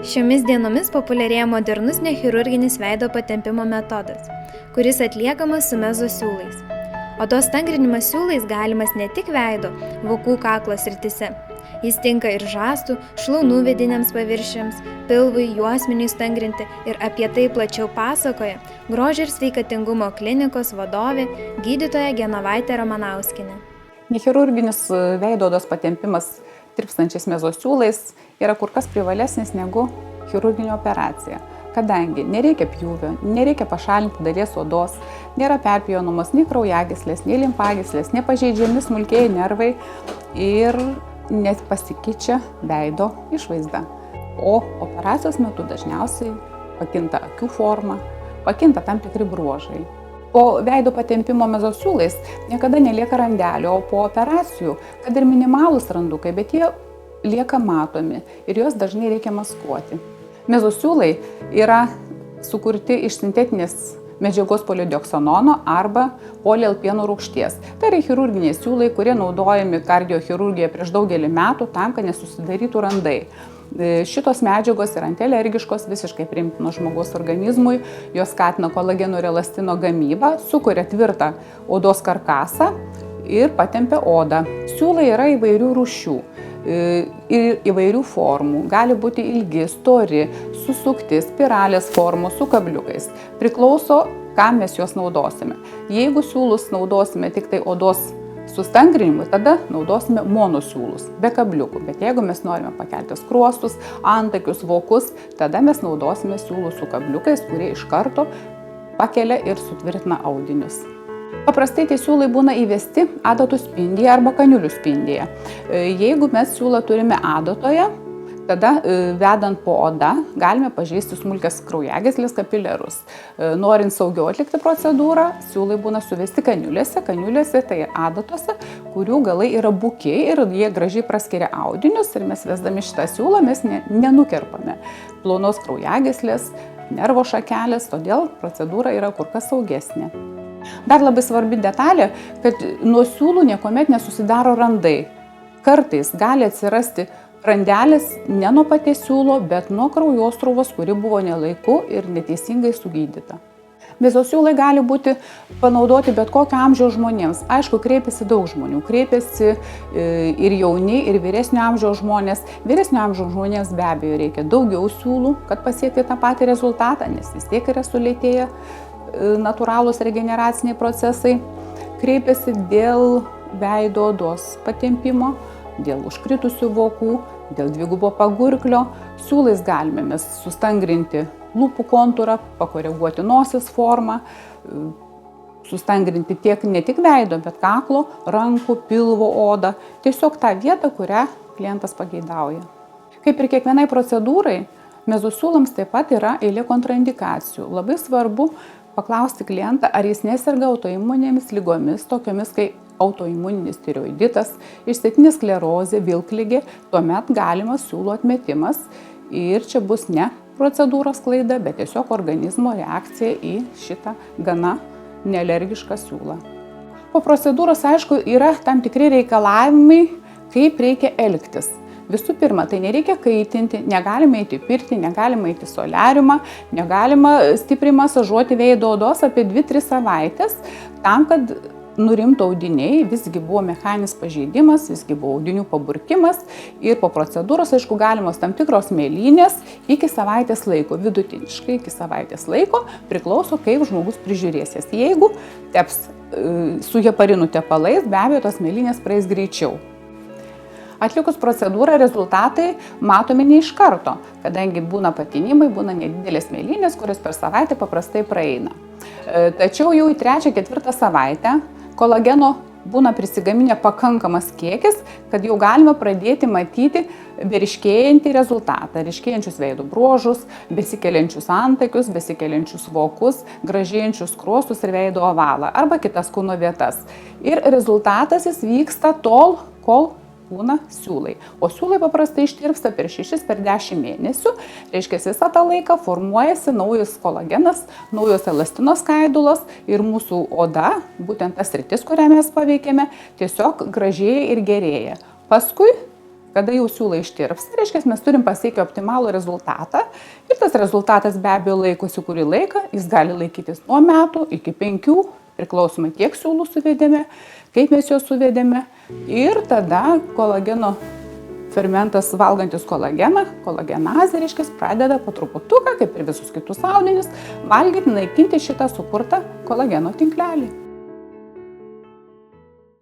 Šiomis dienomis populiarėja modernus nechirurginis veido patempimo metodas, kuris atliekamas su mezosiūlais. Odos tangrinimas siūlais galimas ne tik veido, vokų kaklo srityse. Jis tinka ir žastų, šlaunų vidiniams paviršiams, pilvui, juosmeniui stangrinti ir apie tai plačiau pasakoja Grožio ir sveikatingumo klinikos vadovė gydytoja Genovaitė Romanauskienė. Nechirurginis veido odos patempimas tirpstančiais mezosiūlais yra kur kas privalesnis negu chirurginė operacija, kadangi nereikia pjūvio, nereikia pašalinti dalies odos, nėra perpjaunamos nei kraujagyslės, nei limfagyslės, nepažeidžiami smulkieji nervai ir nepasikeičia veido išvaizda. O operacijos metu dažniausiai pakinta akių forma, pakinta tam tikri bruožai. Po veido patempimo mezosiūlais niekada nelieka randelio, o po operacijų, kad ir minimalūs randukai, bet jie lieka matomi ir juos dažnai reikia maskuoti. Mezosiūlai yra sukurti iš sintetinės medžiagos polidioksanono arba polialpieno rūgšties. Tai yra chirurginiai siūlai, kurie naudojami kardiochirurgijoje prieš daugelį metų tam, kad nesusidarytų randai. Šitos medžiagos yra antialergiškos, visiškai priimtinos žmogaus organizmui, jos skatina kolageno ir elastino gamybą, sukuria tvirtą odos karkasą ir patempia odą. Siūlai yra įvairių rūšių ir įvairių formų. Gali būti ilgi, stori, susukti, spiralės formos su kabliukais. Priklauso, kam mes juos naudosime. Jeigu siūlus naudosime tik tai odos sustangrinimui, tada naudosime monosiūlus, be kabliukų. Bet jeigu mes norime pakelti skruostus, antakius, vokus, tada mes naudosime siūlus su kabliukais, kurie iš karto pakelia ir sutvirtina audinius. Paprastai tie siūlai būna įvesti adatų spindyje arba kaniulių spindyje. Jeigu mes siūlą turime adatoje, tada vedant po oda galime pažeisti smulkias kraujagyslės kapilerus. Norint saugiau atlikti procedūrą, siūlai būna suvesti kaniulėse. Kaniulėse tai adatose, kurių galai yra bukiai ir jie gražiai praskiria audinius ir mes vesdami šitą siūlą mes nenukerpame plonos kraujagyslės, nervo šakelės, todėl procedūra yra kur kas saugesnė. Dar labai svarbi detalė, kad nuo siūlų niekuomet nesusidaro randai. Kartais gali atsirasti randelės ne nuo paties siūlo, bet nuo kraujosruvos, kuri buvo nelaiku ir neteisingai sugydyta. Mezosiūlai gali būti panaudoti bet kokio amžiaus žmonėms. Aišku, kreipiasi daug žmonių. Kreipiasi ir jauni, ir vyresnio amžiaus žmonės. Vyresnio amžiaus žmonėms be abejo reikia daugiau siūlų, kad pasiekti tą patį rezultatą, nes vis tiek yra sulėtėję natūralūs regeneraciniai procesai. Kreipiasi dėl veido odos patempimo, dėl užkritusių vokų, dėl dvigubo pagurklio. Siūlais galime mes sustangrinti lūpų kontūrą, pakoreguoti nosies formą, sustangrinti ne tik veido, bet kaklo, rankų, pilvo odą. Tiesiog tą vietą, kurią klientas pageidauja. Kaip ir kiekvienai procedūrai, mezosiūlams taip pat yra eilė kontraindikacijų. Labai svarbu paklausti klientą, ar jis neserga autoimuninėmis ligomis, tokiomis kaip autoimuninis tiroiditas, išsėtinė sklerozė, vilkligė, tuomet galimas siūlų atmetimas ir čia bus ne procedūros klaida, bet tiesiog organizmo reakcija į šitą gana nealergišką siūlą. Po procedūros, aišku, yra tam tikri reikalavimai, kaip reikia elgtis. Visų pirma, tai nereikia kaitinti, negalima eiti į pirtį, negalima eiti į soliariumą, negalima stipriai masažuoti veido odos apie 2-3 savaitės, tam, kad nurimtų audiniai, visgi buvo mechaninis pažeidimas, visgi buvo audinių paburkimas ir po procedūros, aišku, galimos tam tikros mėlynės iki savaitės laiko, vidutiniškai iki savaitės laiko, priklauso, kaip žmogus prižiūrėsis. Jeigu teps su heparinų tepalais, be abejo, tos mėlynės praeis greičiau. Atlikus procedūrą rezultatai matomi ne iš karto, kadangi būna patinimai, būna nedidelės mėlynės, kurios per savaitę paprastai praeina. Tačiau jau į 3-4 savaitę kolageno būna prisigaminę pakankamas kiekis, kad jau galima pradėti matyti ryškėjantį rezultatą, ryškėjančius veido bruožus, besikeliančius antakius, besikeliančius vokus, gražėjančius skruostus ir veido ovalą arba kitas kūno vietas. Ir rezultatas jis vyksta tol, kol būna siūlai. O siūlai paprastai ištirpsta per 6-10 mėnesių, reiškia visą tą laiką formuojasi naujas kolagenas, naujos elastino skaidulos ir mūsų oda, būtent tas sritis, kurią mes paveikėme, tiesiog gražėja ir gerėja. Paskui Kada jau siūlai ištirpsta, reiškia, mes turim pasiekę optimalų rezultatą ir tas rezultatas be abejo laikosi kurį laiką, jis gali laikytis nuo metų iki 5, priklausomai kiek siūlų suvedėme, kaip mes juos suvedėme. Ir tada kolageno fermentas valgantis kolageną, kolagenazė, reiškia, pradeda po truputuką, kaip ir visus kitus audinius, valgyti, naikinti šitą sukurtą kolageno tinklelį.